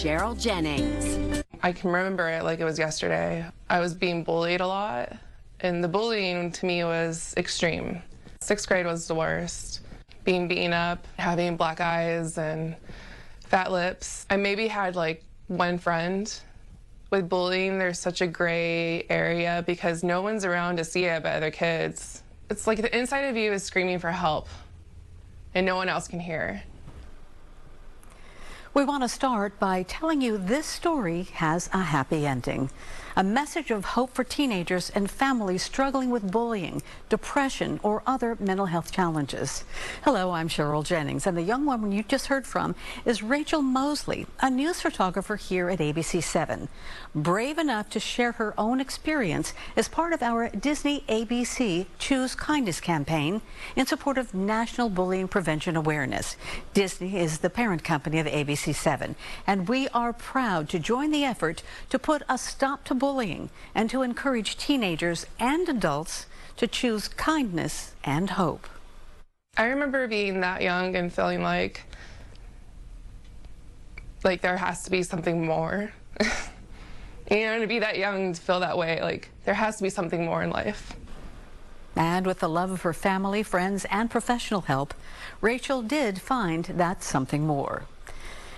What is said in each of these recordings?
Cheryl Jennings. I can remember it like it was yesterday. I was being bullied a lot, and the bullying to me was extreme. 6th grade was the worst. Being beaten up, having black eyes and fat lips. I maybe had like one friend. With bullying, there's such a gray area because no one's around to see it but other kids. It's like the inside of you is screaming for help, and no one else can hear. We want to start by telling you this story has a happy ending. A message of hope for teenagers and families struggling with bullying, depression, or other mental health challenges. Hello, I'm Cheryl Jennings, and the young woman you just heard from is Rachel Mosley, a news photographer here at ABC7. Brave enough to share her own experience as part of our Disney ABC Choose Kindness campaign in support of National Bullying Prevention Awareness. Disney is the parent company of ABC7, and we are proud to join the effort to put a stop to bullying and to encourage teenagers and adults to choose kindness and hope. I remember being that young and feeling like there has to be something more. You know, to be that young to feel that way, like there has to be something more in life. And with the love of her family, friends, and professional help, Rachel did find that something more.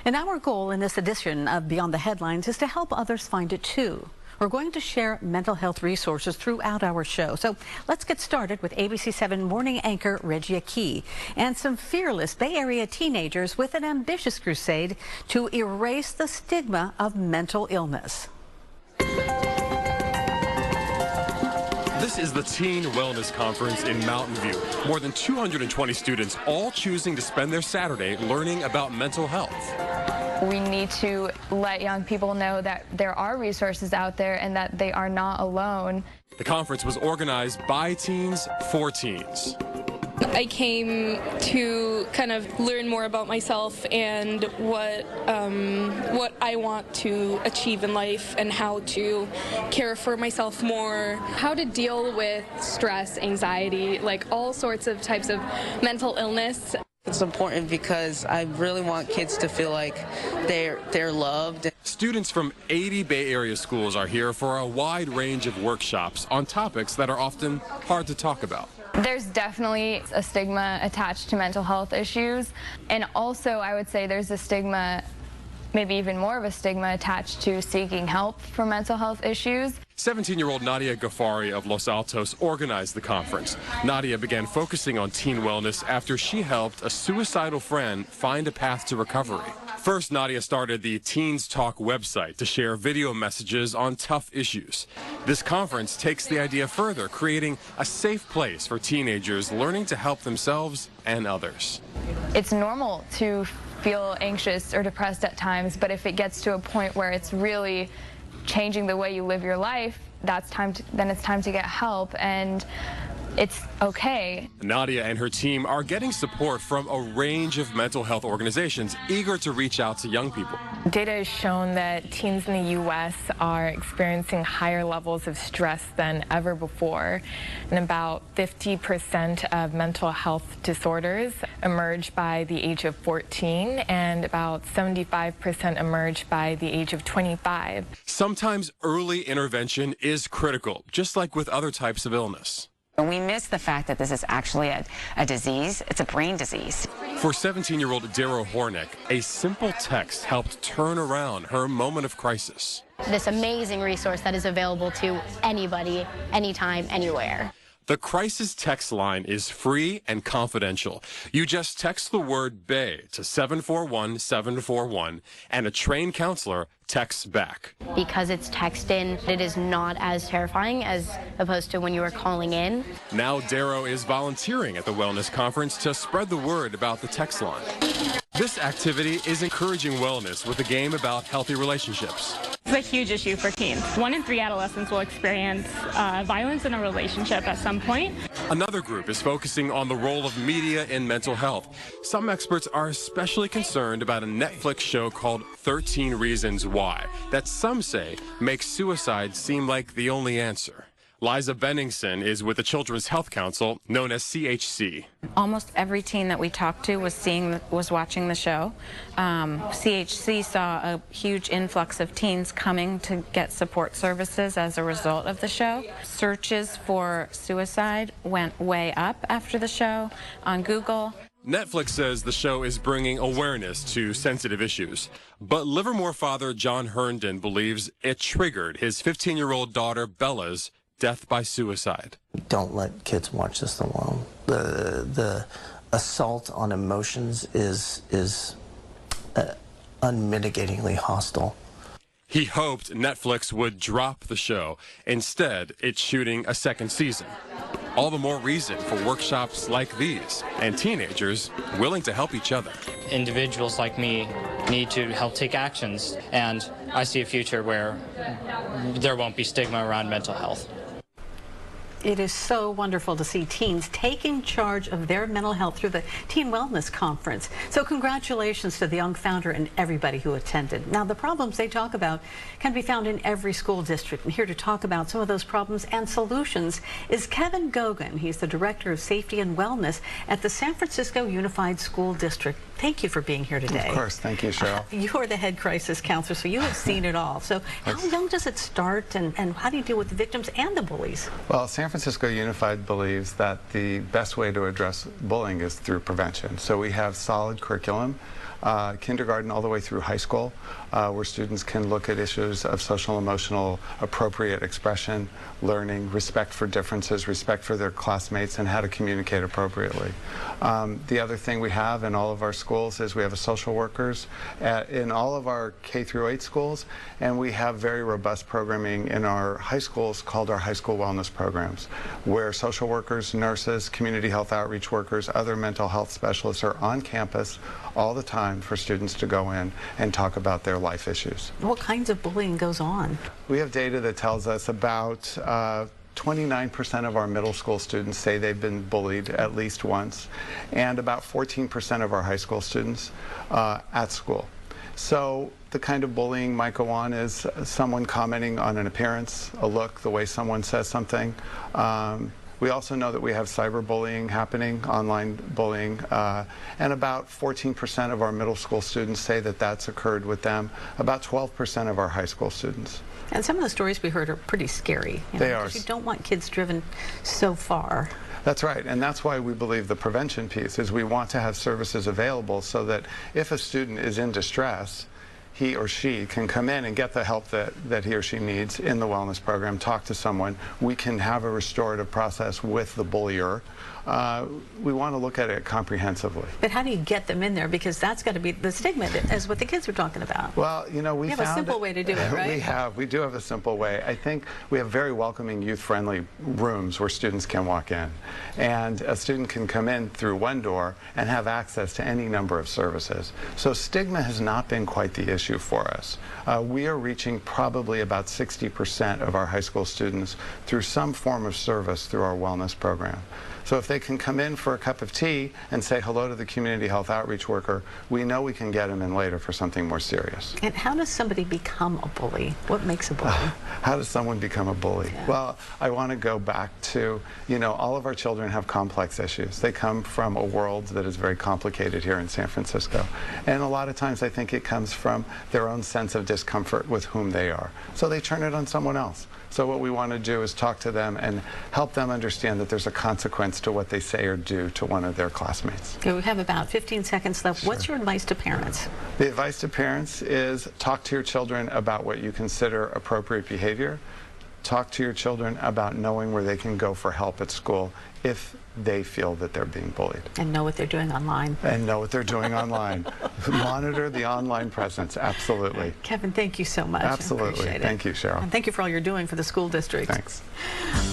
And our goal in this edition of Beyond the Headlines is to help others find it too. We're going to share mental health resources throughout our show. So let's get started with ABC7 morning anchor Regia Key and some fearless Bay Area teenagers with an ambitious crusade to erase the stigma of mental illness. This is the Teen Wellness Conference in Mountain View. More than 220 students all choosing to spend their Saturday learning about mental health. We need to let young people know that there are resources out there and that they are not alone. The conference was organized by teens for teens. I came to kind of learn more about myself and what I want to achieve in life and how to care for myself more, how to deal with stress, anxiety, like all sorts of types of mental illness. It's important because I really want kids to feel like they're loved. Students from 80 Bay Area schools are here for a wide range of workshops on topics that are often hard to talk about. There's definitely a stigma attached to mental health issues, and also I would say there's a stigma, maybe even more of a stigma attached to seeking help for mental health issues. 17-year-old Nadia Ghaffari of Los Altos organized the conference. Nadia began focusing on teen wellness after she helped a suicidal friend find a path to recovery. First, Nadia started the Teens Talk website to share video messages on tough issues. This conference takes the idea further, creating a safe place for teenagers learning to help themselves and others. It's normal to feel anxious or depressed at times, but if it gets to a point where it's really changing the way you live your life, then it's time to get help, and it's okay. Nadia and her team are getting support from a range of mental health organizations eager to reach out to young people. Data has shown that teens in the U.S. are experiencing higher levels of stress than ever before, and about 50% of mental health disorders emerge by the age of 14, and about 75% emerge by the age of 25. Sometimes early intervention is critical, just like with other types of illness. We miss the fact that this is actually a disease. It's a brain disease. For 17-year-old Darrow Hornick, a simple text helped turn around her moment of crisis. This amazing resource that is available to anybody, anytime, anywhere. The crisis text line is free and confidential. You just text the word BAY to 741-741, and a trained counselor texts back. Because it's text in, it is not as terrifying as opposed to when you were calling in. Now Darrow is volunteering at the wellness conference to spread the word about the text line. This activity is encouraging wellness with a game about healthy relationships. It's a huge issue for teens. 1 in 3 adolescents will experience violence in a relationship at some point. Another group is focusing on the role of media in mental health. Some experts are especially concerned about a Netflix show called 13 Reasons Why that some say makes suicide seem like the only answer. Liza Benningson is with the Children's Health Council, known as CHC. Almost every teen that we talked to was watching the show. CHC saw a huge influx of teens coming to get support services as a result of the show. Searches for suicide went way up after the show on Google. Netflix says the show is bringing awareness to sensitive issues, but Livermore father John Herndon believes it triggered his 15-year-old daughter Bella's death by suicide. Don't let kids watch this alone. The assault on emotions is unmitigatingly hostile. He hoped Netflix would drop the show. Instead, it's shooting a second season. All the more reason for workshops like these and teenagers willing to help each other. Individuals like me need to help take actions, and I see a future where there won't be stigma around mental health. It is so wonderful to see teens taking charge of their mental health through the Teen Wellness Conference. So congratulations to the young founder and everybody who attended. Now, the problems they talk about can be found in every school district. And here to talk about some of those problems and solutions is Kevin Gogan. He's the Director of Safety and Wellness at the San Francisco Unified School District. Thank you for being here today. Of course. Thank you, Cheryl. You are the head crisis counselor, so you have seen it all. So how young does it start, and how do you deal with the victims and the bullies? Well, San Francisco Unified believes that the best way to address bullying is through prevention. So we have solid curriculum, kindergarten all the way through high school, where students can look at issues of social emotional appropriate expression, learning, respect for differences, respect for their classmates, and how to communicate appropriately. The other thing we have in all of our schools is we have social workers in all of our K through 8 schools, and we have very robust programming in our high schools called our high school wellness programs, where social workers, nurses, community health outreach workers, other mental health specialists are on campus all the time for students to go in and talk about their life issues. What kinds of bullying goes on? We have data that tells us about 29% of our middle school students say they've been bullied at least once, and about 14% of our high school students at school. So the kind of bullying might go on is someone commenting on an appearance, a look, the way someone says something. We also know that we have cyberbullying happening, online bullying, and about 14% of our middle school students say that that's occurred with them, about 12% of our high school students. And some of the stories we heard are pretty scary. They are. Because you don't want kids driven so far. That's right, and that's why we believe the prevention piece is we want to have services available so that if a student is in distress, he or she can come in and get the help that he or she needs in the wellness program, talk to someone. We can have a restorative process with the bullier. We want to look at it comprehensively. But how do you get them in there? Because that's got to be the stigma, as what the kids were talking about. Well, you know, we have a simple way to do it, right? We do have a simple way. I think we have very welcoming, youth-friendly rooms where students can walk in. And a student can come in through one door and have access to any number of services. So stigma has not been quite the issue for us. We are reaching probably about 60% of our high school students through some form of service through our wellness program. So if they can come in for a cup of tea and say hello to the community health outreach worker, we know we can get them in later for something more serious. And how does somebody become a bully? What makes a bully? How does someone become a bully? Yeah. Well, I want to go back to, you know, all of our children have complex issues. They come from a world that is very complicated here in San Francisco. And a lot of times I think it comes from their own sense of discomfort with whom they are. So they turn it on someone else. So what we want to do is talk to them and help them understand that there's a consequence to what they say or do to one of their classmates. Okay, we have about 15 seconds left. Sure. What's your advice to parents? The advice to parents is talk to your children about what you consider appropriate behavior. Talk to your children about knowing where they can go for help at school if they feel that they're being bullied. And know what they're doing online. And know what they're doing online. Monitor the online presence, absolutely. Kevin, thank you so much. Absolutely. Thank you, Cheryl. And thank you for all you're doing for the school district. Thanks.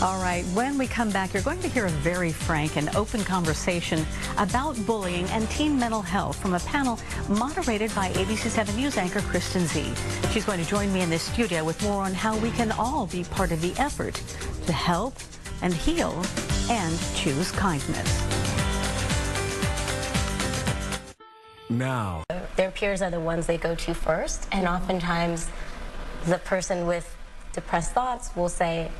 All right, when we come back, you're going to hear a very frank and open conversation about bullying and teen mental health from a panel moderated by ABC7 News anchor Kristen Z. She's going to join me in this studio with more on how we can all be part of the effort to help and heal and choose kindness. Now, their peers are the ones they go to first, and oftentimes the person with depressed thoughts will say,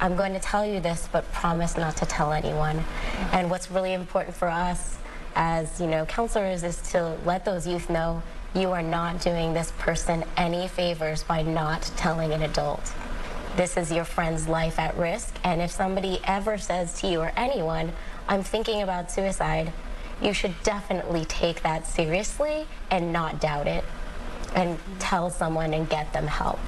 I'm going to tell you this, but promise not to tell anyone. And what's really important for us as, counselors is to let those youth know you are not doing this person any favors by not telling an adult. This is your friend's life at risk, and if somebody ever says to you or anyone, I'm thinking about suicide, you should definitely take that seriously and not doubt it, and tell someone and get them help.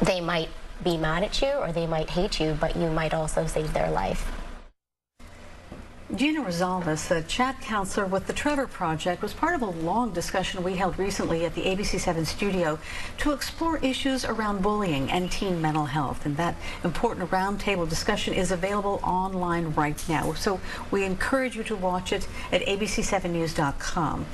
They might be mad at you or they might hate you, but you might also save their life. Gina Rosales, a chat counselor with the Trevor Project, was part of a long discussion we held recently at the ABC7 studio to explore issues around bullying and teen mental health. And that important roundtable discussion is available online right now. So we encourage you to watch it at abc7news.com.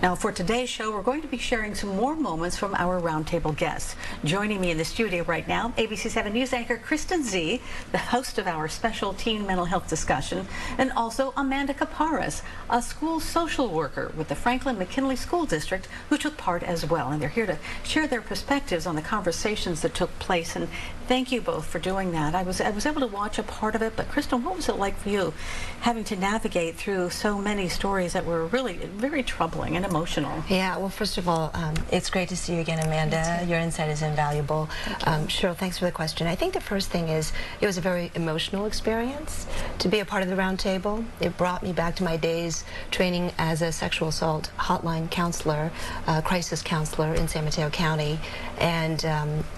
Now, for today's show, we're going to be sharing some more moments from our roundtable guests. Joining me in the studio right now, ABC7 News anchor Kristen Z, the host of our special teen mental health discussion, and also Amanda Caparas, a school social worker with the Franklin McKinley School District, who took part as well. And they're here to share their perspectives on the conversations that took place. And thank you both for doing that. I was able to watch a part of it, but Kristen, what was it like for you, having to navigate through so many stories that were really very troubling and emotional? Yeah, well, first of all, it's great to see you again, Amanda. Your insight is invaluable. Cheryl, thanks for the question. I think the first thing is it was a very emotional experience to be a part of the roundtable. It brought me back to my days training as a sexual assault hotline counselor, crisis counselor in San Mateo County. And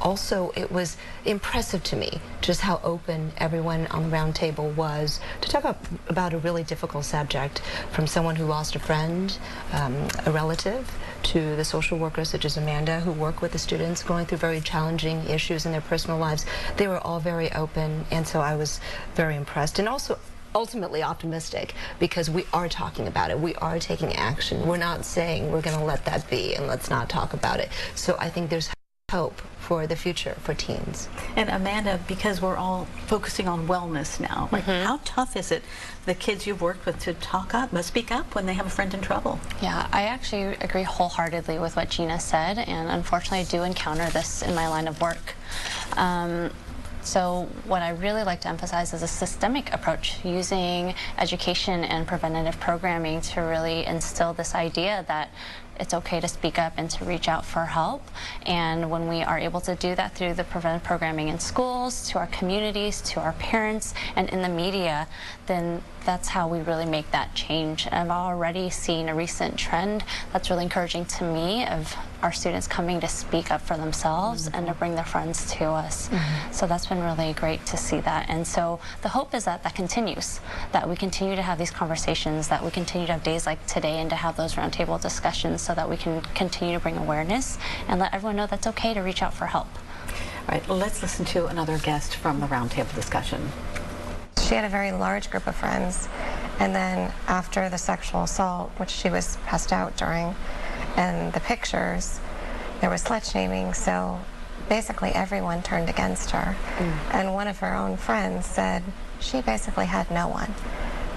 also it was impressive to me just how open everyone on the roundtable was to talk about a really difficult subject, from someone who lost a friend, a relative, to the social workers such as Amanda who work with the students going through very challenging issues in their personal lives. They were all very open, and so I was very impressed. And also ultimately optimistic, because we are talking about it. We are taking action. We're not saying we're going to let that be and let's not talk about it. So I think there's hope for the future for teens. And Amanda, because we're all focusing on wellness now, like how tough is it for the kids you've worked with to speak up when they have a friend in trouble? Yeah, I actually agree wholeheartedly with what Gina said, and unfortunately I do encounter this in my line of work. So what I really like to emphasize is a systemic approach, using education and preventative programming to really instill this idea that it's okay to speak up and to reach out for help. And when we are able to do that through the preventive programming in schools, to our communities, to our parents, and in the media, then that's how we really make that change. And I've already seen a recent trend that's really encouraging to me of our students coming to speak up for themselves and to bring their friends to us. So that's been really great to see that. And so the hope is that that continues, that we continue to have these conversations, that we continue to have days like today and to have those roundtable discussions so that we can continue to bring awareness and let everyone know that's okay to reach out for help. All right, let's listen to another guest from the roundtable discussion. She had a very large group of friends, and then after the sexual assault, which she was passed out during, and the pictures, there was slut shaming, so basically everyone turned against her. And one of her own friends said she basically had no one,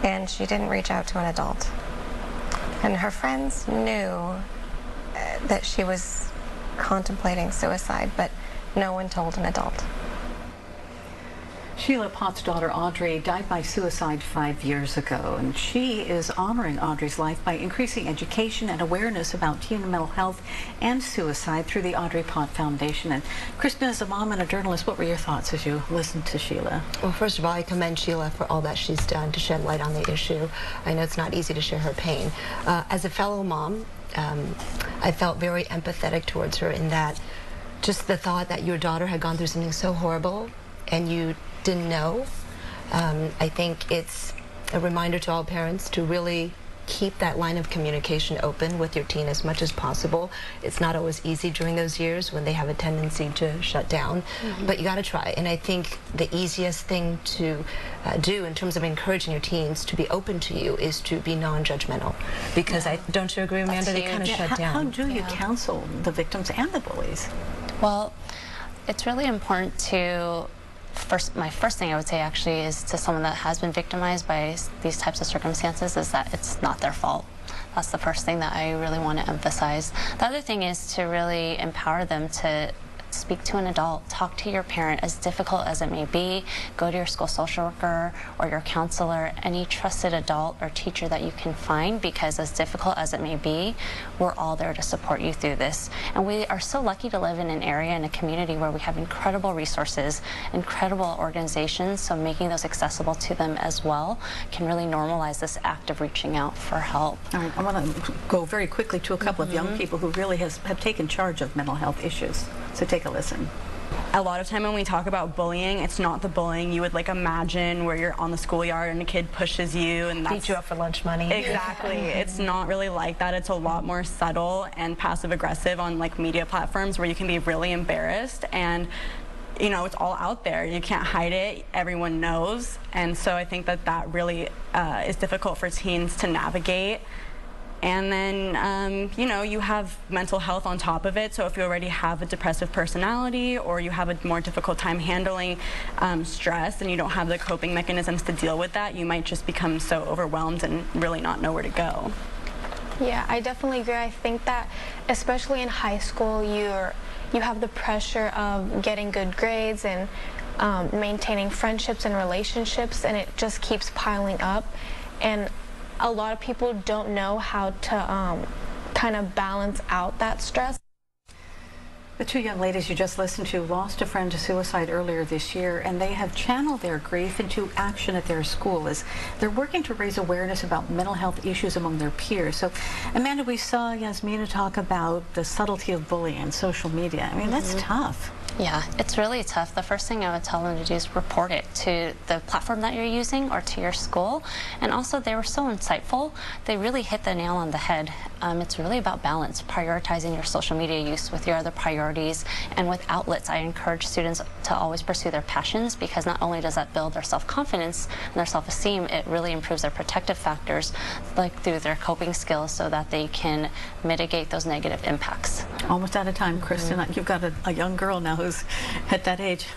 and she didn't reach out to an adult. And her friends knew that she was contemplating suicide, but no one told an adult. Sheila Pott's daughter Audrey died by suicide 5 years ago, and she is honoring Audrey's life by increasing education and awareness about teen mental health and suicide through the Audrey Pott Foundation. And Kristen, as a mom and a journalist, what were your thoughts as you listened to Sheila? Well, first of all, I commend Sheila for all that she's done to shed light on the issue. I know it's not easy to share her pain. As a fellow mom, I felt very empathetic towards her in that just the thought that your daughter had gone through something so horrible and you didn't know. I think it's a reminder to all parents to really keep that line of communication open with your teen as much as possible. It's not always easy during those years when they have a tendency to shut down, but you got to try. And I think the easiest thing to do in terms of encouraging your teens to be open to you is to be non-judgmental, because don't you agree, Amanda? They kind of shut down. How do you counsel the victims and the bullies? Well, it's really important to my first thing I would say actually is to someone that has been victimized by these types of circumstances is that it's not their fault. That's the first thing that I really want to emphasize. The other thing is to really empower them to Speak to an adult, talk to your parent, as difficult as it may be. Go to your school social worker or your counselor, any trusted adult or teacher that you can find, because as difficult as it may be, we're all there to support you through this. And we are so lucky to live in an area and a community where we have incredible resources, incredible organizations, so making those accessible to them as well can really normalize this act of reaching out for help. All right, I want to go very quickly to a couple of young people who really have taken charge of mental health issues. So take a listen. A lot of time when we talk about bullying, it's not the bullying you would like imagine, where you're on the schoolyard and a kid pushes you and beat you up for lunch money. Exactly. It's not really like that. It's a lot more subtle and passive aggressive on like media platforms, where you can be really embarrassed, and you know, it's all out there. You can't hide it. Everyone knows. And so I think that that really is difficult for teens to navigate. And then, you know, you have mental health on top of it. So if you already have a depressive personality, or you have a more difficult time handling stress, and you don't have the coping mechanisms to deal with that, you might just become so overwhelmed and really not know where to go. Yeah, I definitely agree. I think that especially in high school, you have the pressure of getting good grades and maintaining friendships and relationships, and it just keeps piling up. And a lot of people don't know how to kind of balance out that stress. The two young ladies you just listened to lost a friend to suicide earlier this year, and they have channeled their grief into action at their school as they're working to raise awareness about mental health issues among their peers. So, Amanda, we saw Yasmina talk about the subtlety of bullying on social media. I mean, that's tough. Yeah, it's really tough. The first thing I would tell them to do is report it to the platform that you're using or to your school. And also, they were so insightful. They really hit the nail on the head. It's really about balance, prioritizing your social media use with your other priorities and with outlets. I encourage students to always pursue their passions, because not only does that build their self-confidence and their self-esteem, it really improves their protective factors, like through their coping skills, so that they can mitigate those negative impacts. Almost out of time, Kristen. You've got a young girl now who's at that age.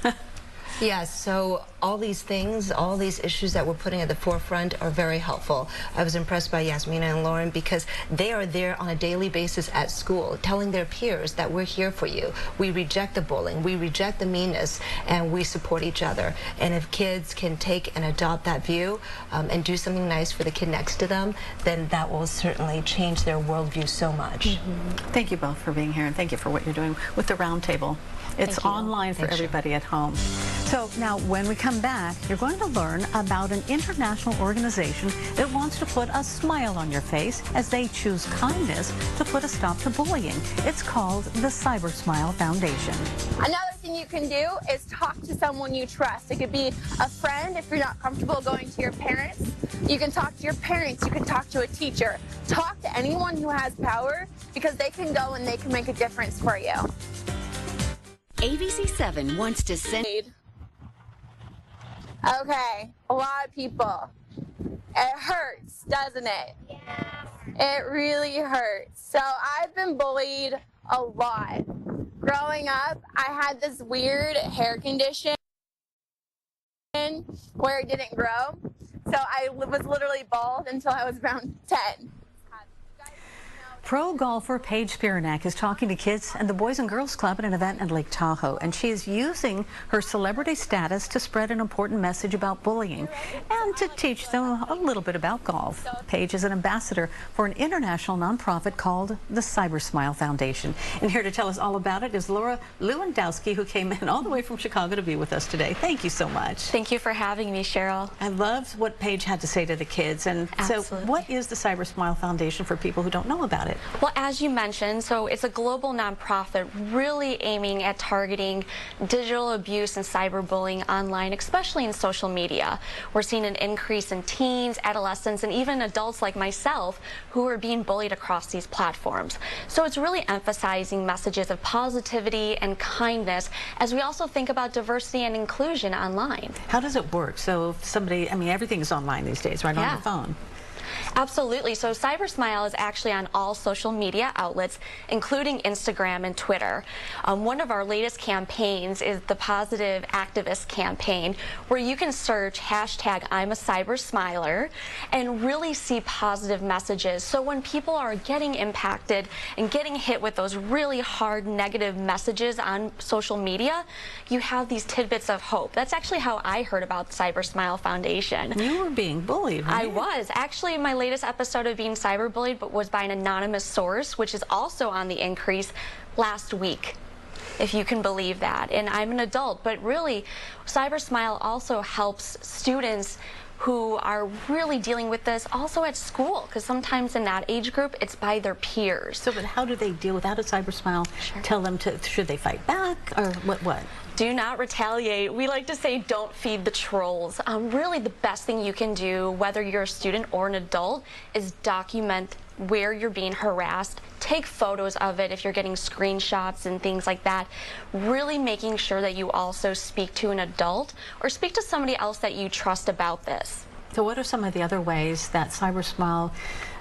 Yeah, so all these things, all these issues that we're putting at the forefront are very helpful. I was impressed by Yasmina and Lauren, because they are there on a daily basis at school, telling their peers that we're here for you. We reject the bullying, we reject the meanness, and we support each other. And if kids can take and adopt that view and do something nice for the kid next to them, then that will certainly change their worldview so much. Thank you both for being here, and thank you for what you're doing with the Roundtable. It's online for everybody at home. So now, when we come back, you're going to learn about an international organization that wants to put a smile on your face as they choose kindness to put a stop to bullying. It's called the Cyber Smile Foundation. Another thing you can do is talk to someone you trust. It could be a friend if you're not comfortable going to your parents. You can talk to your parents. You can talk to a teacher. Talk to anyone who has power, because they can go and they can make a difference for you. ABC7 wants to send... Okay, a lot of people. It hurts, doesn't it? Yes. It really hurts. So I've been bullied a lot. Growing up, I had this weird hair condition where it didn't grow. So I was literally bald until I was around 10. Pro golfer Paige Spiranak is talking to kids and the Boys and Girls Club at an event in Lake Tahoe, and she is using her celebrity status to spread an important message about bullying and to teach them a little bit about golf. Paige is an ambassador for an international nonprofit called the Cyber Smile Foundation. And here to tell us all about it is Laura Lewandowski, who came in all the way from Chicago to be with us today. Thank you so much. Thank you for having me, Cheryl. I loved what Paige had to say to the kids. And so what is the Cyber Smile Foundation for people who don't know about it? Well, as you mentioned, so it's a global nonprofit really aiming at targeting digital abuse and cyberbullying online, especially in social media. We're seeing an increase in teens, adolescents, and even adults like myself who are being bullied across these platforms. So it's really emphasizing messages of positivity and kindness as we also think about diversity and inclusion online. How does it work? So if somebody, I mean, everything is online these days, right, on your phone. Absolutely. So CyberSmile is actually on all social media outlets, including Instagram and Twitter. One of our latest campaigns is the Positive Activist campaign, where you can search hashtag I'm a CyberSmiler and really see positive messages. So when people are getting impacted and getting hit with those really hard negative messages on social media, you have these tidbits of hope. That's actually how I heard about the CyberSmile Foundation. You were being bullied, right? I was. Actually, my latest episode of being cyberbullied but was by an anonymous source, which is also on the increase last week, if you can believe that. And I'm an adult, but really, CyberSmile also helps students who are really dealing with this also at school, because sometimes in that age group, it's by their peers. So, but how do they deal without a CyberSmile? Sure. Tell them to, should they fight back, or what? Do not retaliate. We like to say don't feed the trolls. Really, the best thing you can do, whether you're a student or an adult, is document where you're being harassed. Take photos of it if you're getting screenshots and things like that. Really making sure that you also speak to an adult or speak to somebody else that you trust about this. So what are some of the other ways that CyberSmile,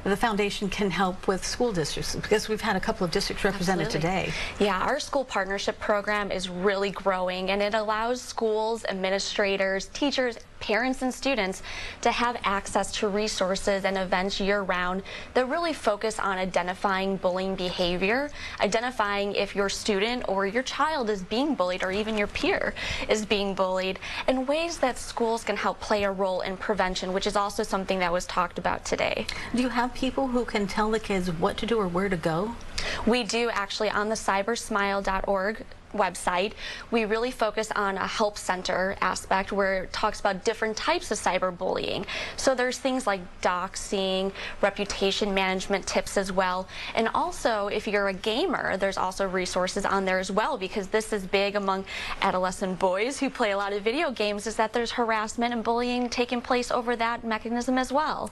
the foundation, can help with school districts? Because we've had a couple of districts represented today. Yeah, our school partnership program is really growing, and it allows schools, administrators, teachers, parents, and students to have access to resources and events year-round that really focus on identifying bullying behavior, identifying if your student or your child is being bullied or even your peer is being bullied, and ways that schools can help play a role in prevention, which is also something that was talked about today. Do you have people who can tell the kids what to do or where to go? We do, actually. On the cybersmile.org website, we really focus on a help center aspect where it talks about different types of cyberbullying. So there's things like doxing, reputation management tips as well. And also, if you're a gamer, there's also resources on there as well, because this is big among adolescent boys who play a lot of video games, is that there's harassment and bullying taking place over that mechanism as well.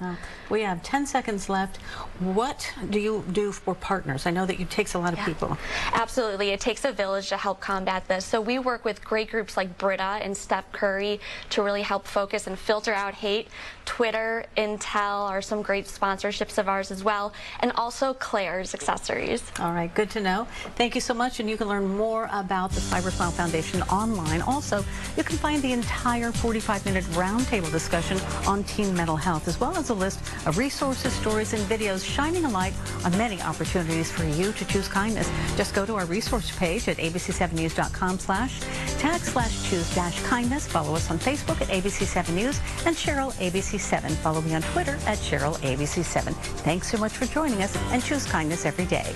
We have 10 seconds left. What do you do for partners? I know that it takes a lot of people. Absolutely. It takes a village to help combat this. So we work with great groups like Brita and Steph Curry to really help focus and filter out hate. Twitter, Intel are some great sponsorships of ours as well, and also Claire's Accessories. All right, good to know. Thank you so much, and you can learn more about the CyberSmile Foundation online. Also, you can find the entire 45-minute roundtable discussion on teen mental health, as well as a list of resources, stories, and videos shining a light on many opportunities for you to choose kindness. Just go to our resource page at abc7news.com/tag/choose-kindness. Follow us on Facebook at ABC7 News and Cheryl ABC7. Follow me on Twitter at Cheryl ABC7. Thanks so much for joining us, and choose kindness every day.